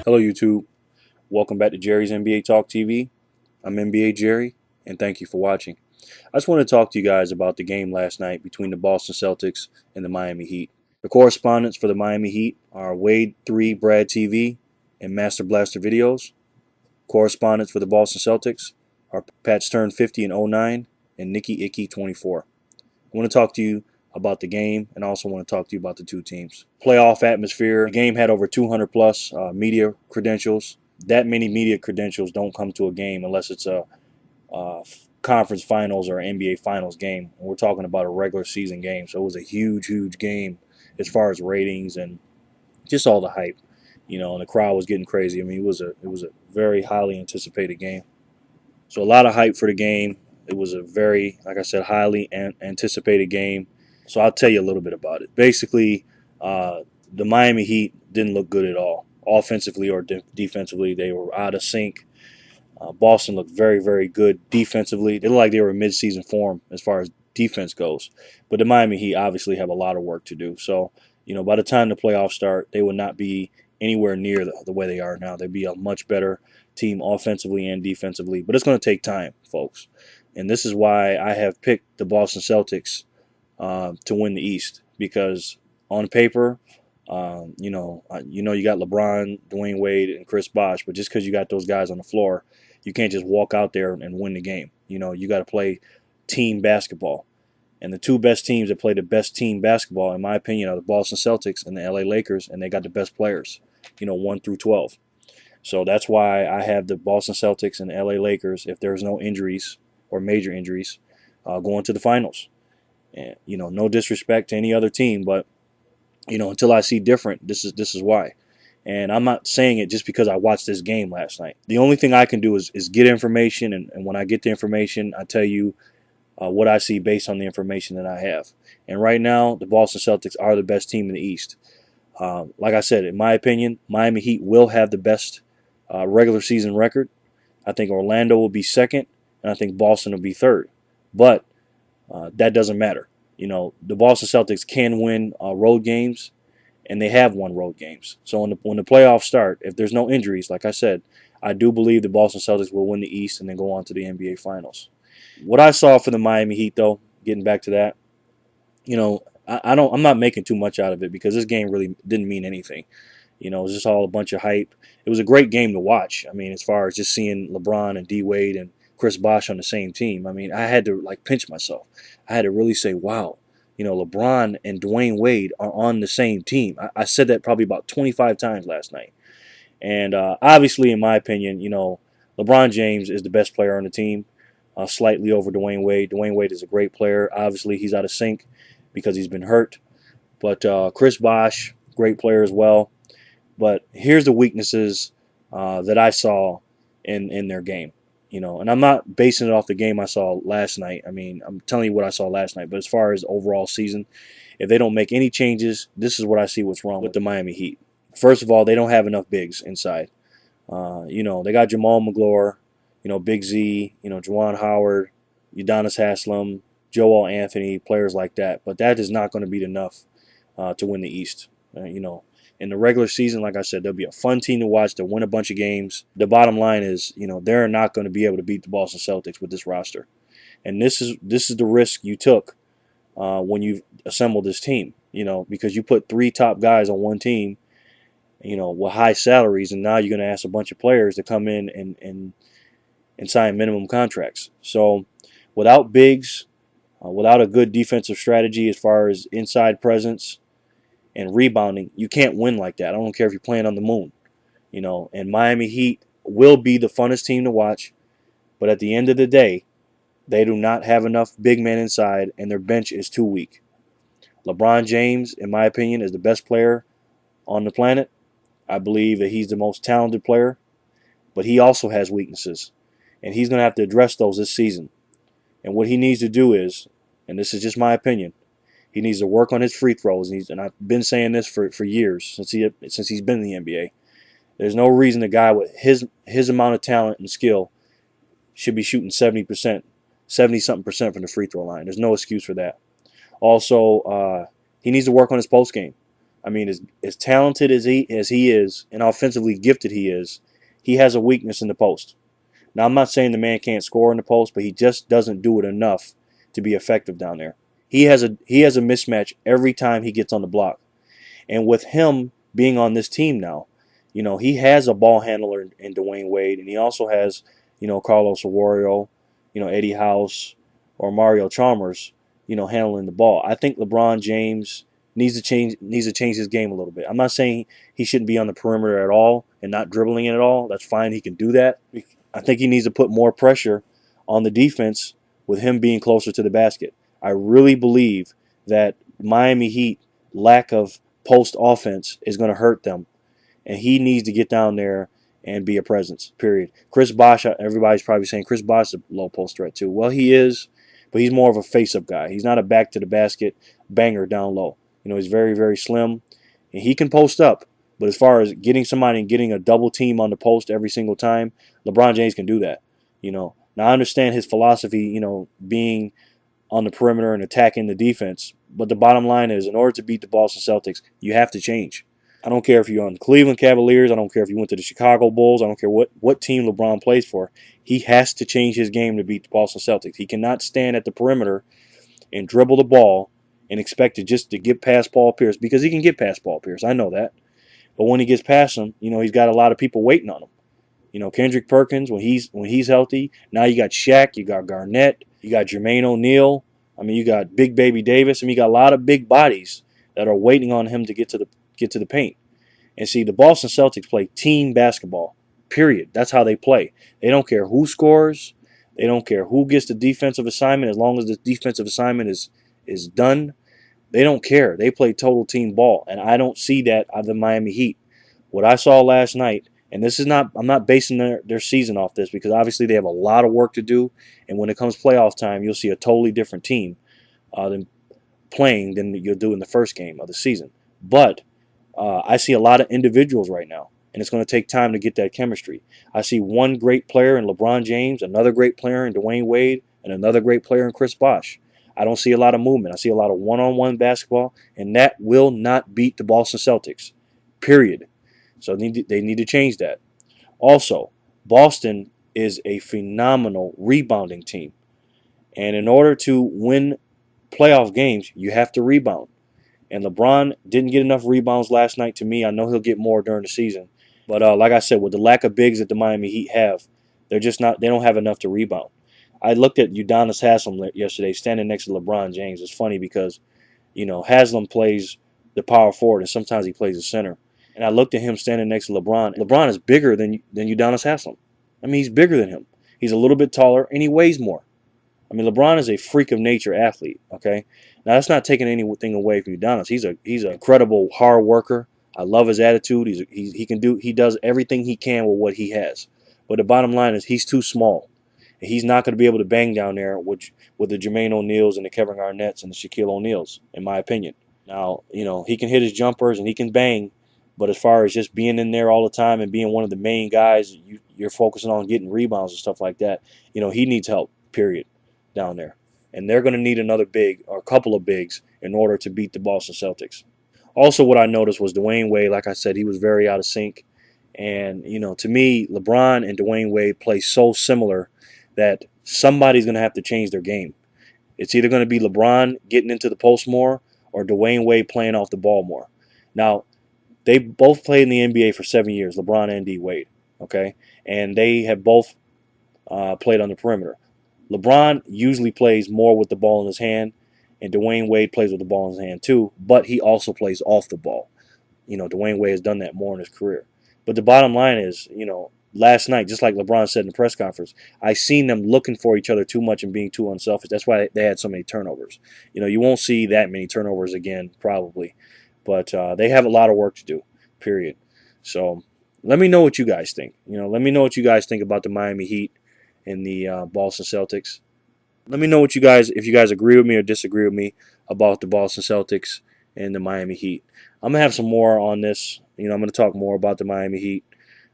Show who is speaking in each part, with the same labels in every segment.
Speaker 1: Hello YouTube, welcome back to Jerry's NBA Talk TV. I'm NBA Jerry, and thank you for watching. I just want to talk to you guys about the game last night between the Boston Celtics and the Miami Heat. The correspondents for the Miami Heat are Wade 3 Brad TV and Master Blaster Videos. Correspondents for the Boston Celtics are Pat Stern 50 and 09 and Nicky Icky 24. I want to talk to you about the game, and I also want to talk to you about the two teams. Playoff atmosphere. The game had over 200 plus media credentials. That many media credentials don't come to a game unless it's a conference finals or NBA finals game. And we're talking about a regular season game, so it was a huge game as far as ratings and just all the hype. And the crowd was getting crazy. I mean, it was a very highly anticipated game. So a lot of hype for the game. It was a very, like I said, highly anticipated game. So I'll tell you a little bit about it. Basically, the Miami Heat didn't look good at all. Offensively or defensively, they were out of sync. Boston looked very good defensively. They looked like they were in mid-season form as far as defense goes. But the Miami Heat obviously have a lot of work to do. So, by the time the playoffs start, they will not be anywhere near the way they are now. They'll be a much better team offensively and defensively. But it's going to take time, folks. And this is why I have picked the Boston Celtics to win the East, because on paper, you got LeBron, Dwayne Wade, and Chris Bosh, but just because you got those guys on the floor, you can't just walk out there and win the game. You got to play team basketball. And the two best teams that play the best team basketball, in my opinion, are the Boston Celtics and the LA Lakers, and they got the best players, 1 through 12. So that's why I have the Boston Celtics and the LA Lakers, if there's no injuries or major injuries, going to the finals. And, no disrespect to any other team, but, until I see different, this is why. And I'm not saying it just because I watched this game last night. The only thing I can do is get information, and when I get the information, I tell you what I see based on the information that I have. And right now, the Boston Celtics are the best team in the East. Like I said, in my opinion, Miami Heat will have the best regular season record. I think Orlando will be second, and I think Boston will be third. But that doesn't matter. The Boston Celtics can win road games, and they have won road games. So when the playoffs start, if there's no injuries, like I said, I do believe the Boston Celtics will win the East and then go on to the NBA Finals. What I saw for the Miami Heat, though, getting back to that, I'm not making too much out of it because this game really didn't mean anything. It was just all a bunch of hype. It was a great game to watch. I mean, as far as just seeing LeBron and D Wade and Chris Bosh on the same team. I mean, I had to pinch myself. I had to really say, wow, LeBron and Dwayne Wade are on the same team. I said that probably about 25 times last night. And obviously, in my opinion, LeBron James is the best player on the team, slightly over Dwayne Wade. Dwayne Wade is a great player. Obviously, he's out of sync because he's been hurt. But Chris Bosh, great player as well. But here's the weaknesses that I saw in their game. And I'm not basing it off the game I saw last night. I mean, I'm telling you what I saw last night. But as far as overall season, if they don't make any changes, this is what I see what's wrong with the Miami Heat. First of all, they don't have enough bigs inside. They got Jamal McGlure, Big Z, Juwan Howard, Udonis Haslem, Joel Anthony, players like that. But that is not going to be enough to win the East. In the regular season, like I said, they'll be a fun team to watch. They'll win a bunch of games. The bottom line is, they're not going to be able to beat the Boston Celtics with this roster. And this is the risk you took when you assembled this team, because you put 3 top guys on one team, with high salaries, and now you're going to ask a bunch of players to come in and sign minimum contracts. So without bigs, without a good defensive strategy as far as inside presence and rebounding, you can't win like that. I don't care if you're playing on the moon. And Miami Heat will be the funnest team to watch, but at the end of the day, they do not have enough big men inside, and their bench is too weak. LeBron James, in my opinion, is the best player on the planet. I believe that he's the most talented player, but he also has weaknesses, and he's going to have to address those this season. And what he needs to do is, and this is just my opinion, he needs to work on his free throws, and I've been saying this for years since he's been in the NBA. There's no reason a guy with his amount of talent and skill should be shooting 70-something% from the free throw line. There's no excuse for that. Also, he needs to work on his post game. I mean, as talented as he is, and offensively gifted he has a weakness in the post. Now, I'm not saying the man can't score in the post, but he just doesn't do it enough to be effective down there. He has a mismatch every time he gets on the block. And with him being on this team now, he has a ball handler in Dwayne Wade, and he also has, Carlos Arroyo, Eddie House, or Mario Chalmers, handling the ball. I think LeBron James needs to change his game a little bit. I'm not saying he shouldn't be on the perimeter at all and not dribbling it at all. That's fine. He can do that. I think he needs to put more pressure on the defense with him being closer to the basket. I really believe that Miami Heat lack of post offense is going to hurt them, and he needs to get down there and be a presence, period. Chris Bosh, everybody's probably saying Chris Bosh is a low post threat too. Well, he is, but he's more of a face-up guy. He's not a back-to-the-basket banger down low. He's very, very slim, and he can post up. But as far as getting somebody and getting a double team on the post every single time, LeBron James can do that. Now I understand his philosophy, being on the perimeter and attacking the defense. But the bottom line is, in order to beat the Boston Celtics, you have to change. I don't care if you're on the Cleveland Cavaliers. I don't care if you went to the Chicago Bulls. I don't care what team LeBron plays for. He has to change his game to beat the Boston Celtics. He cannot stand at the perimeter and dribble the ball and expect it just to get past Paul Pierce, because he can get past Paul Pierce. I know that. But when he gets past him, he's got a lot of people waiting on him. Kendrick Perkins, when he's healthy. Now you got Shaq, you got Garnett, you got Jermaine O'Neal. I mean, you got Big Baby Davis. I mean, you got a lot of big bodies that are waiting on him to get to the paint. And see, the Boston Celtics play team basketball. Period. That's how they play. They don't care who scores. They don't care who gets the defensive assignment, as long as the defensive assignment is done. They don't care. They play total team ball, and I don't see that out of the Miami Heat. What I saw last night, and this is not, I'm not basing their season off this, because obviously they have a lot of work to do, and when it comes playoff time, you'll see a totally different team than you'll do in the first game of the season. But I see a lot of individuals right now, and it's going to take time to get that chemistry. I see one great player in LeBron James, another great player in Dwayne Wade, and another great player in Chris Bosh. I don't see a lot of movement. I see a lot of one-on-one basketball, and that will not beat the Boston Celtics, period. So they need to change that. Also, Boston is a phenomenal rebounding team, and in order to win playoff games, you have to rebound. And LeBron didn't get enough rebounds last night to me. I know he'll get more during the season. But like I said, with the lack of bigs that the Miami Heat have, they don't have enough to rebound. I looked at Udonis Haslem yesterday standing next to LeBron James. It's funny because, Haslem plays the power forward and sometimes he plays the center. And I looked at him standing next to LeBron. LeBron is bigger than Udonis Haslem. I mean, he's bigger than him. He's a little bit taller and he weighs more. I mean, LeBron is a freak of nature athlete, okay? Now, that's not taking anything away from Udonis. He's an incredible hard worker. I love his attitude. He does everything he can with what he has. But the bottom line is he's too small. And he's not going to be able to bang down there with the Jermaine O'Neals and the Kevin Garnetts and the Shaquille O'Neals, in my opinion. Now, he can hit his jumpers and he can bang, but as far as just being in there all the time and being one of the main guys, you're focusing on getting rebounds and stuff like that, he needs help, period, down there. And they're going to need another big or a couple of bigs in order to beat the Boston Celtics. Also, what I noticed was Dwayne Wade, like I said, he was very out of sync. And, to me, LeBron and Dwayne Wade play so similar that somebody's going to have to change their game. It's either going to be LeBron getting into the post more or Dwayne Wade playing off the ball more. Now, they both played in the NBA for 7 years, LeBron and D. Wade, okay? And they have both played on the perimeter. LeBron usually plays more with the ball in his hand, and Dwayne Wade plays with the ball in his hand too, but he also plays off the ball. Dwayne Wade has done that more in his career. But the bottom line is, last night, just like LeBron said in the press conference, I seen them looking for each other too much and being too unselfish. That's why they had so many turnovers. You won't see that many turnovers again, probably. But they have a lot of work to do, period. So let me know what you guys think. Let me know what you guys think about the Miami Heat and the Boston Celtics. Let me know if you guys agree with me or disagree with me about the Boston Celtics and the Miami Heat. I'm going to have some more on this. I'm going to talk more about the Miami Heat.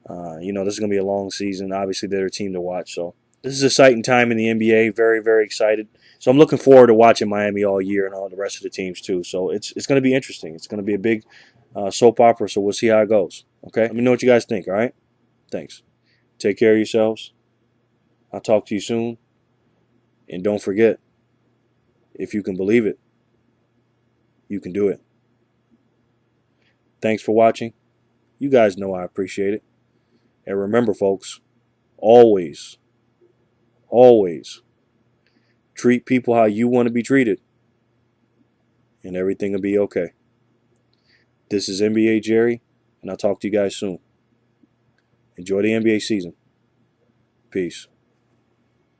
Speaker 1: This is going to be a long season. Obviously, they're a team to watch. So this is a exciting time in the NBA. Very, very excited. So I'm looking forward to watching Miami all year and all the rest of the teams too. So it's going to be interesting. It's going to be a big soap opera, so we'll see how it goes. Okay? Let me know what you guys think, all right? Thanks. Take care of yourselves. I'll talk to you soon. And don't forget, if you can believe it, you can do it. Thanks for watching. You guys know I appreciate it. And remember, folks, always, always treat people how you want to be treated, and everything will be okay. This is NBA Jerry, and I'll talk to you guys soon. Enjoy the NBA season. Peace.